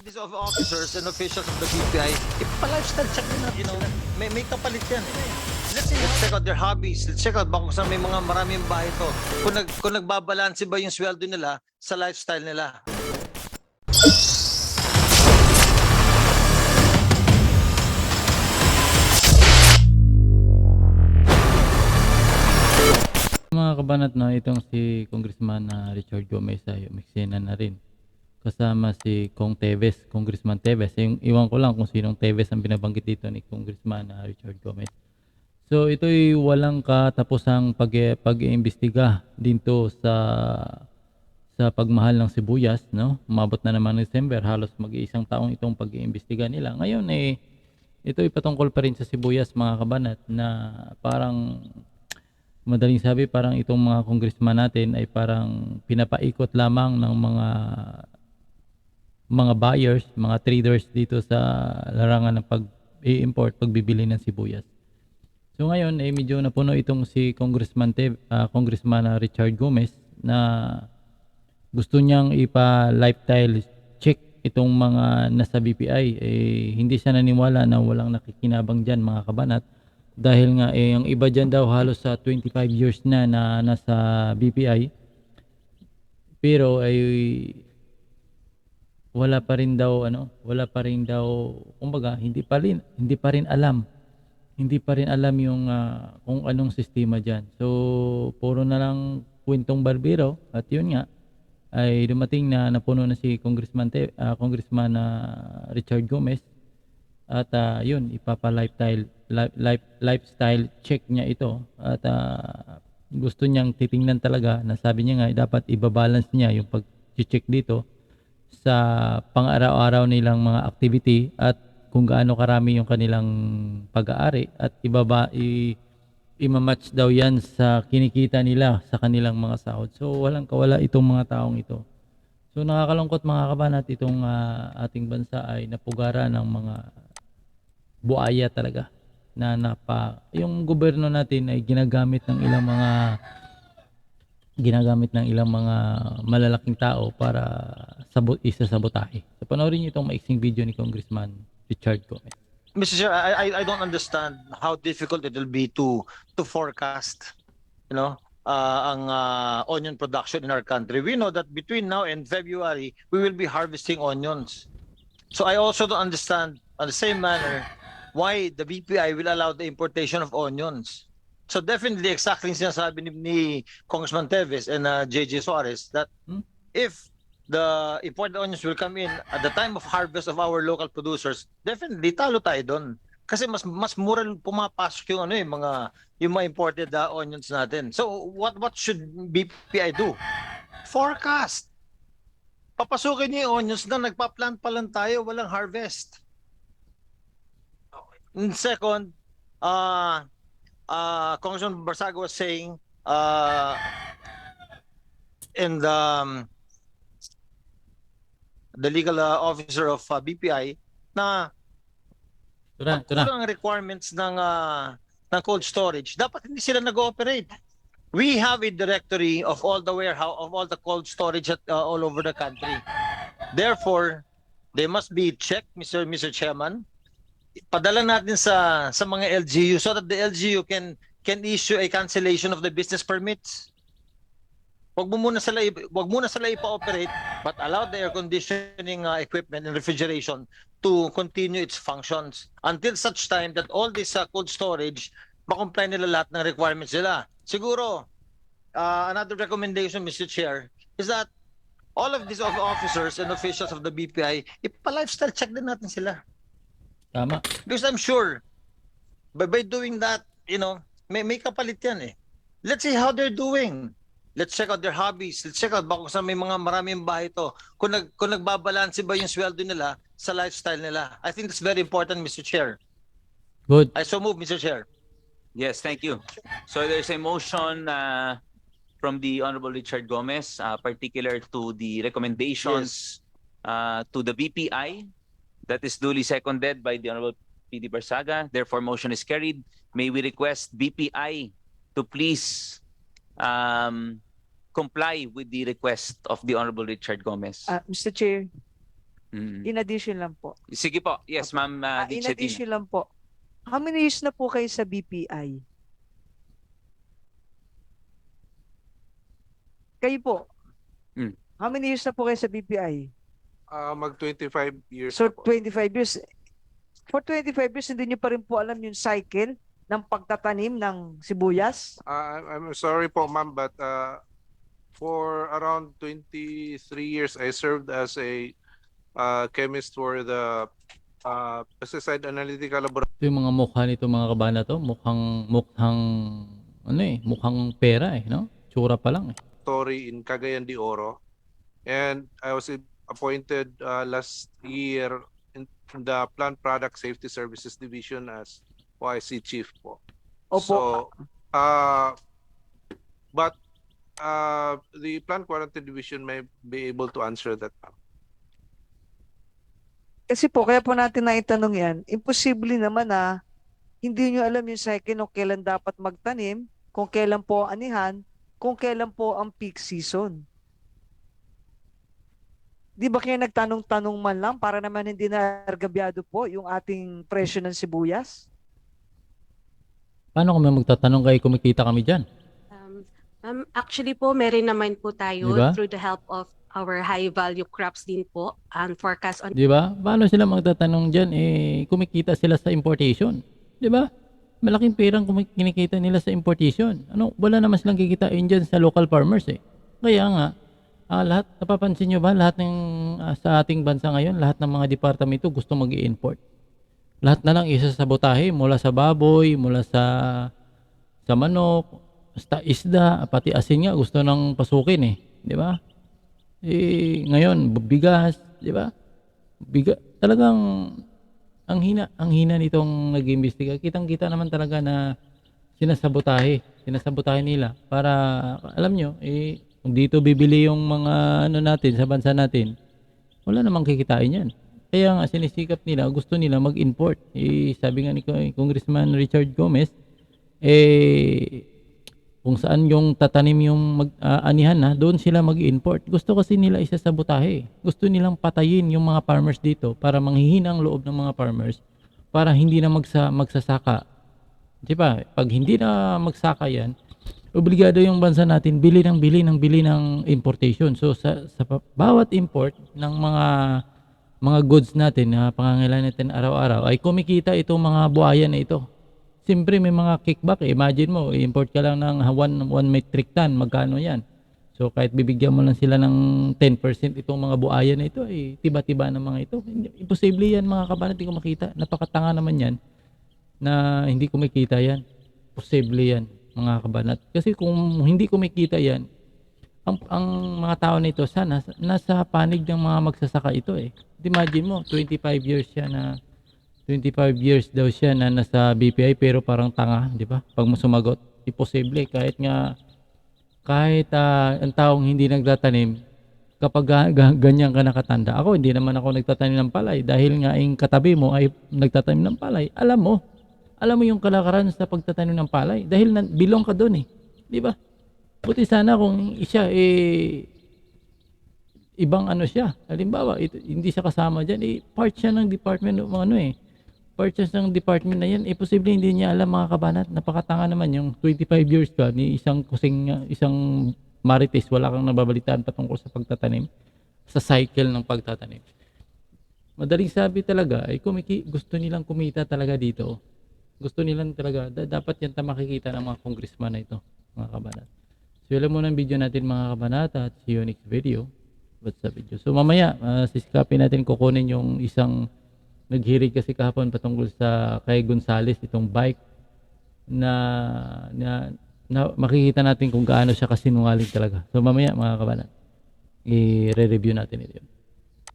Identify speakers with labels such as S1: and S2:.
S1: of these officers and officials of the BPI, ipa-lifestyle check din natin sila. May kapalit yan eh. Let's check out their hobbies. Let's check out kung saan may mga maraming bahay to. Kung nagbabalanse ba yung sweldo nila sa lifestyle nila.
S2: Mga kabanat, no, itong si Congressman Richard Gomez ay umiksena na rin. Kasama si Kong Teves, Congressman Teves. Yung, iwan ko lang kung sinong Teves ang binabanggit dito ni Congressman Richard Gomez. So ito'y walang katapusang pag-iimbestiga dito sa pagmahal ng sibuyas, no? Umabot na naman ng December, halos mag-iisang taong itong pag-iimbestiga nila. Ngayon ito'y patungkol pa rin sa sibuyas, mga kabanat, na parang madaling sabi, parang itong mga congressman natin ay parang pinapaikot lamang ng mga buyers, mga traders dito sa larangan ng pag-i-import, pagbibili ng sibuyas. So ngayon medyo napuno itong si Congressman Richard Gomez na gusto niyang ipa-lifestyle check itong mga nasa BPI. Hindi siya naniwala na walang nakikinabang diyan, mga kabanat. Dahil nga ang iba dyan daw halos sa 25 years na nasa BPI, pero ay wala pa rin daw kumbaga hindi pa rin alam yung kung anong sistema diyan. So puro na lang kwentong barbero, at yun nga ay dumating na napuno na si Congressman Richard Gomez. At yun, lifestyle check niya ito. At gusto niyang titingnan talaga, na sabi niya nga dapat ibabalance niya yung pag-check dito sa pang-araw-araw nilang mga activity at kung gaano karami yung kanilang pag-aari, at i-match daw yan sa kinikita nila sa kanilang mga sahod. So walang kawala itong mga taong ito. So nakakalungkot, mga kabanat, itong ating bansa ay napugara ng mga buaya talaga, na yung gobyerno natin ay ginagamit ng ilang mga malalaking tao para isasabotahe. So panoorin niyo itong maiksing video ni Congressman Richard Gomez.
S1: Mr. Chair, I don't understand how difficult it will be to forecast, ang onion production in our country. We know that between now and February, we will be harvesting onions. So I also don't understand, on the same manner, why the BPI will allow the importation of onions. So definitely, exactly yung sinasabi ni Congressman Teves and JJ Suarez, that if the imported onions will come in at the time of harvest of our local producers, definitely talo tayo doon. Kasi mas mura pumapasok yung yung mga imported onions natin. So what should BPI do? Forecast. Papasukin niyo yung onions na nagpa-plant pa lang tayo, walang harvest. And second, Congressman Barsaga was saying, and the legal officer of BPI, na kulang ang requirements ng cold storage, dapat hindi sila nag-ooperate. We have a directory of all the warehouse, of all the cold storage all over the country. Therefore, they must be checked, Mr. Chairman. Padala natin sa mga LGU so that the LGU can issue a cancellation of the business permits. Wag muna sila ipa-operate, but allow the air conditioning equipment and refrigeration to continue its functions until such time that all this cold storage ma-comply nila lahat ng requirements nila. Siguro, another recommendation, Mr. Chair, is that all of these officers and officials of the BPI, ipa-lifestyle check din natin sila.
S2: Tama.
S1: Because I'm sure, by doing that, may kapalit yan eh. Let's see how they're doing. Let's check out their hobbies. Let's check out kung saan may mga maraming bahay to. Kung nagbabalanse ba yung sweldo nila sa lifestyle nila. I think that's very important, Mr. Chair.
S2: Good.
S1: I so move, Mr. Chair.
S3: Yes, thank you. So there's a motion from the Honorable Richard Gomez, particular to the recommendations to the BPI, that is duly seconded by the Honorable PD Barsaga. Therefore, motion is carried. May we request BPI to please comply with the request of the Honorable Richard Gomez.
S4: Mr. Chair,
S3: Mm.
S4: In addition lang po.
S3: Sige po. Yes, Ma'am
S4: In
S3: Dichetina.
S4: addition lang po. How many years na po kayo sa BPI? Kayo po.
S3: Mm.
S4: How many years na po kayo sa BPI?
S5: Mag 25 years
S4: So
S5: na po.
S4: 25 years. For 25 years, hindi niyo pa rin po alam yung cycle ng pagtatanim ng sibuyas?
S5: I'm sorry po ma'am, but for around 23 years I served as a chemist for the pesticide analytical laboratory
S2: Ito yung mga mukha nito mga kabana to, mukhang mukhang pera no? Tsura pa lang
S5: in Cagayan de Oro, and I was appointed last year in the Plant Product Safety Services Division as OIC Chief po.
S4: Opo.
S5: So, but the Plant Quarantine Division may be able to answer that.
S4: Kasi po, kaya po natin naitanong yan, imposible naman na hindi nyo alam yung cycle kung kailan dapat magtanim, kung kailan po anihan, kung kailan po ang peak season. Di ba kaya nagtanong-tanong man lang para naman hindi na argabyado po yung ating presyo ng sibuyas?
S2: Paano kami magtatanong kay kumikita kami dyan?
S6: Actually po, meron naman po tayo
S2: Diba?
S6: through the help of our high value crops din po and forecast on
S2: Di ba? Paano sila magtatanong dyan? Kumikita sila sa importation. Di ba? Malaking perang kinikita nila sa importation. Wala naman silang kikitain dyan sa local farmers Kaya nga, lahat, napapansin nyo ba, lahat ng sa ating bansa ngayon, lahat ng mga departamento gusto mag-i-import. Lahat na lang isa sa sabotahe, mula sa baboy, mula sa manok, basta isda, pati asin nga gusto nang pasukin di ba? Ngayon, bigas, di ba? Talagang ang hina nitong nag-iimbestiga. Kitang-kita naman talaga na sinasabotahe nila para alam nyo, kung dito bibili yung mga natin sa bansa natin, wala namang kikitain yan. Kaya nga sinisikap nila, gusto nila mag-import. Sabi nga ni Congressman Richard Gomez, kung saan yung tatanim yung anihan na, doon sila mag-import. Gusto kasi nila isasabotahe. Gusto nilang patayin yung mga farmers dito para manghihina ang loob ng mga farmers para hindi na magsasaka. Di ba? Pag hindi na magsaka yan, obligado yung bansa natin bili ng importation. So sa bawat import ng mga goods natin na pangangailangan natin araw-araw ay kumikita itong mga buhaya na ito. Siyempre may mga kickback. Imagine mo, import ka lang ng 1 metric ton, magkano yan? So kahit bibigyan mo lang sila ng 10% itong mga buhaya na ito, tiba-tiba ng mga ito. Imposible yan mga kabanat, hindi ko makita. Napakatanga naman yan na hindi kumikita yan. Posible yan mga kabanat. Kasi kung hindi kumikita yan, ang mga tao nito sana nasa panig ng mga magsasaka ito Imagine mo, 25 years daw siya na nasa BPI pero parang tanga, di ba? Pag mo sumagot, imposible kahit ang taong hindi nagtatanim kapag ganyan ka nakatanda. Ako, hindi naman ako nagtatanim ng palay dahil nga yung katabi mo ay nagtatanim ng palay. Alam mo yung kalakaran sa pagtatanim ng palay dahil bilong ka doon di ba? Buti sana kung siya ibang siya. Halimbawa, hindi siya kasama diyan, part siya ng department ng part siya ng department na yan, posible hindi niya alam mga kabanat. Napakatanga naman yung 25 years ka ni isang marites, wala kang nababalitaan patungkol sa pagtatanim, sa cycle ng pagtatanim. Madaling sabi talaga, gusto nilang kumita talaga dito. Gusto nilang talaga, dapat yan makikita ng mga congressman na ito, mga kabanat. So, alam mo ng video natin mga kabanat at see you next video. What's up video? So, mamaya, sisikapin natin kukunin yung isang naghirig kasi kahapon patungkol sa kay Gonzales, itong bike na makikita natin kung gaano siya kasinungaling talaga. So mamaya mga kabanan, i-review natin ito.